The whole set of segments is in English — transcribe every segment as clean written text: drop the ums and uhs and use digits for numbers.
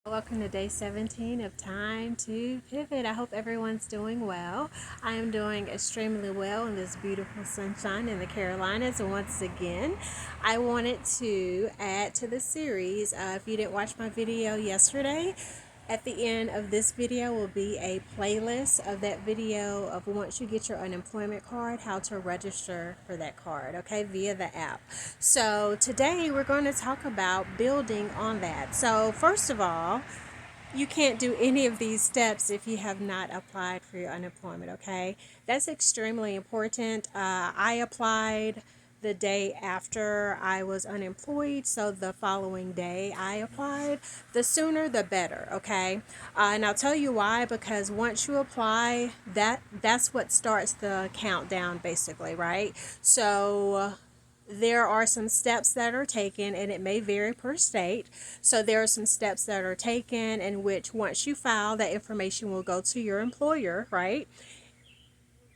Welcome to day 17 of Time to Pivot. I hope everyone's doing well. I am doing extremely well in this beautiful sunshine in the Carolinas. And once again, I wanted to add to the series. If you didn't watch my video yesterday, at the end of this video will be a playlist of that video of once you get your unemployment card, how to register for that card, okay, via the app. So today we're going to talk about building on that. So first of all, you can't do any of these steps if you have not applied for your unemployment, okay? That's extremely important. I applied the day after I was unemployed, so the following day I applied. The sooner the better, okay? And I'll tell you why, because once you apply, that's what starts the countdown basically, right? So there are some steps that are taken, and it may vary per state. So there are some steps that are taken in which once you file, that information will go to your employer, right?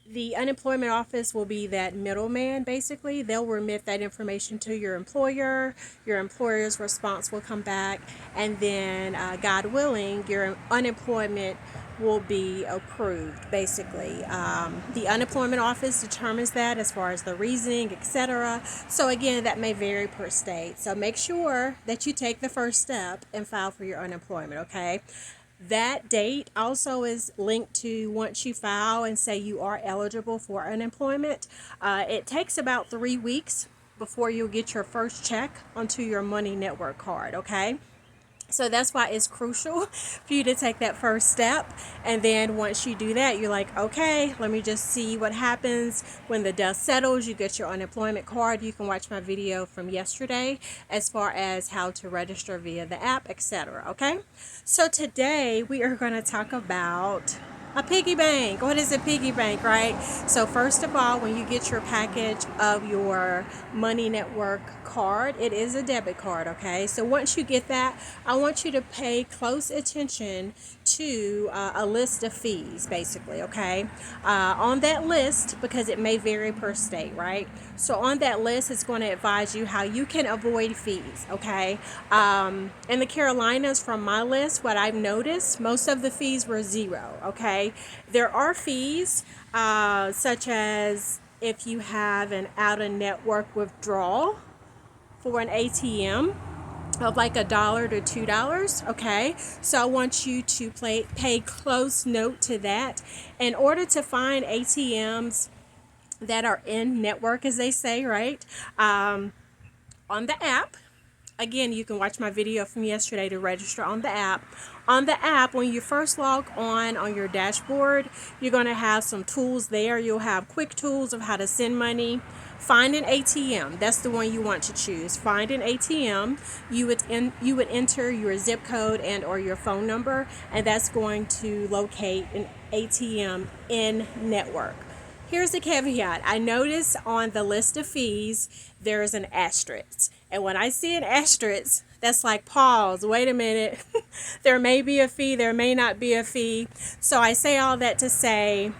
The unemployment office will be that middleman basically. They'll remit that information to your employer. Your employer's response will come back, and then God willing, your unemployment will be approved basically. The unemployment office determines that as far as the reasoning, etc. So again, that may vary per state. So make sure that you take the first step and file for your unemployment, okay? That date also is linked to once you file and say you are eligible for unemployment. It takes about 3 weeks before you'll get your first check onto your Money Network card, okay? So that's why it's crucial for you to take that first step. And then once you do that, you're like, okay, let me just see what happens. When the dust settles, you get your unemployment card. You can watch my video from yesterday as far as how to register via the app, etc. Okay? So today we are going to talk about a piggy bank. What is a piggy bank, right? So first of all, when you get your package of your Money Network card, it is a debit card, okay? So once you get that, I want you to pay close attention to a list of fees, basically, okay? On that list, because it may vary per state, right? So on that list, it's going to advise you how you can avoid fees, okay? In the Carolinas, from my list, what I've noticed, most of the fees were zero, okay? There are fees such as if you have an out-of-network withdrawal for an ATM of like $1 to $2, okay? So I want you to pay close note to that. In order to find ATMs that are in network, as they say, right? On the app, again, you can watch my video from yesterday to register on the app. On the app, when you first log on your dashboard, you're going to have some tools there. You'll have quick tools of how to send money. Find an ATM. That's the one you want to choose. Find an ATM. You would enter your zip code and or your phone number, and that's going to locate an ATM in network. Here's the caveat. I notice on the list of fees, there is an asterisk. And when I see an asterisk, that's like, pause, wait a minute. There may be a fee, there may not be a fee. So I say all that to say,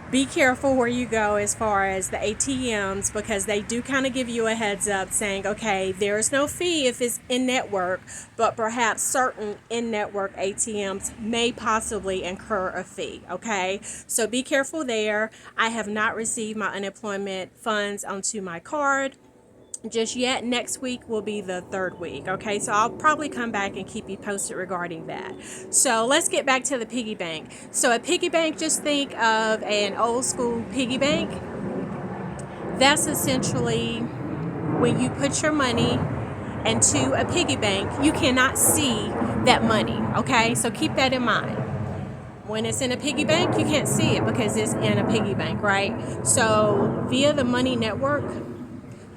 be careful where you go as far as the ATMs, because they do kind of give you a heads up saying, okay, there is no fee if it's in network, but perhaps certain in network ATMs may possibly incur a fee, okay? So be careful there. I have not received my unemployment funds onto my card just yet. Next week will be the third week, okay? So I'll probably come back and keep you posted regarding that. So let's get back to the piggy bank. So a piggy bank, just think of an old school piggy bank. That's essentially when you put your money into a piggy bank, you cannot see that money, okay? So keep that in mind. When it's in a piggy bank, you can't see it because it's in a piggy bank, right? So via the Money Network,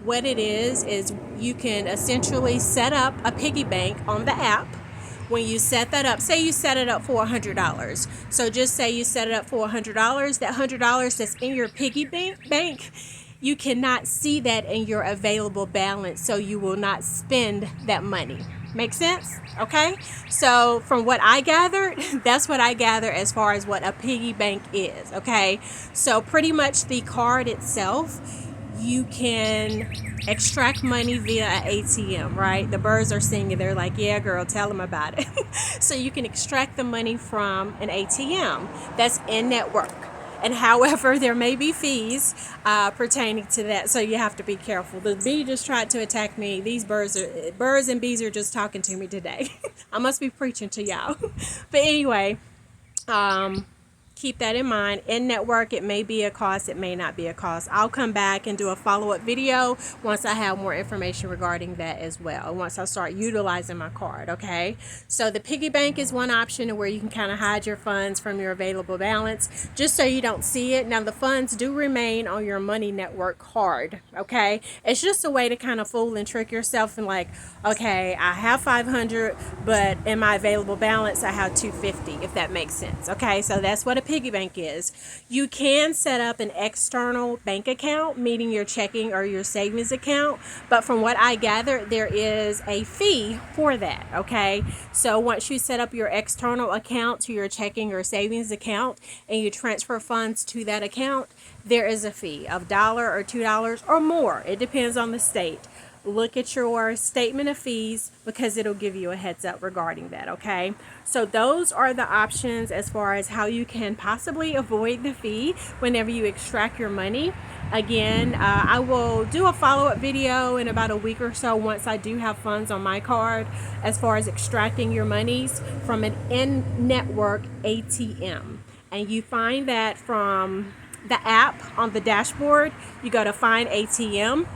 what it is you can essentially set up a piggy bank on the app. When you set that up, say you set it up for $100. So just say you set it up for $100. That $100 that's in your piggy bank, you cannot see that in your available balance, so you will not spend that money. Make sense? Okay? So from what I gathered, that's what I gather as far as what a piggy bank is. Okay? So pretty much the card itself, you can extract money via an ATM, right? The birds are singing. They're like, yeah, girl, tell them about it. So you can extract the money from an ATM that's in network. And however, there may be fees pertaining to that, so you have to be careful. The bee just tried to attack me. These birds and bees are just talking to me today. I must be preaching to y'all. But anyway, um, keep that in mind. In network, it may be a cost, it may not be a cost. I'll come back and do a follow-up video once I have more information regarding that as well, once I start utilizing my card. Okay, so the piggy bank is one option where you can kind of hide your funds from your available balance just so you don't see it. Now the funds do remain on your money network card. Okay, it's just a way to kind of fool and trick yourself and like, okay, I have 500, but in my available balance I have 250, if that makes sense. Okay, so that's what a piggy bank is. You can set up an external bank account, meaning your checking or your savings account, but from what I gather, there is a fee for that. Okay, so once you set up your external account to your checking or savings account and you transfer funds to that account, there is a fee of $1 or $2 or more. It depends on the state. Look at your statement of fees because it'll give you a heads up regarding that. Okay, so those are the options as far as how you can possibly avoid the fee whenever you extract your money. Again, I will do a follow-up video in about a week or so once I do have funds on my card as far as extracting your monies from an in-network ATM. And you find that from the app on the dashboard. You go to find ATM.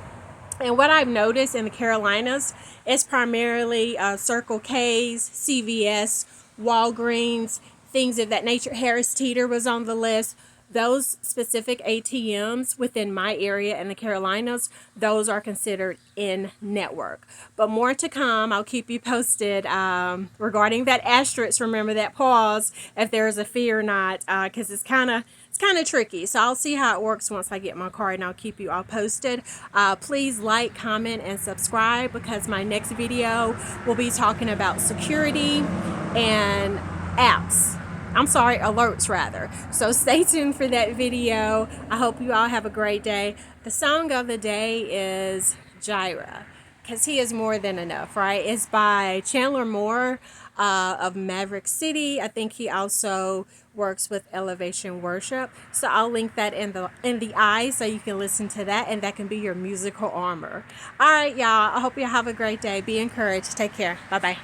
And what I've noticed in the Carolinas is primarily Circle K's, CVS, Walgreens, things of that nature. Harris Teeter was on the list. Those specific ATMs within my area in the Carolinas, those are considered in network. But more to come. I'll keep you posted regarding that asterisk. Remember that pause if there is a fee or not, because it's kind of tricky. So I'll see how it works once I get my card, and I'll keep you all posted. Please like, comment, and subscribe because my next video will be talking about security and apps. I'm sorry, alerts rather. So stay tuned for that video. I hope you all have a great day. The song of the day is Jireh, because he is more than enough, right? It's by Chandler Moore of Maverick City. I think he also works with Elevation Worship. So I'll link that in the eye so you can listen to that, and that can be your musical armor. All right, y'all. I hope you have a great day. Be encouraged. Take care. Bye-bye.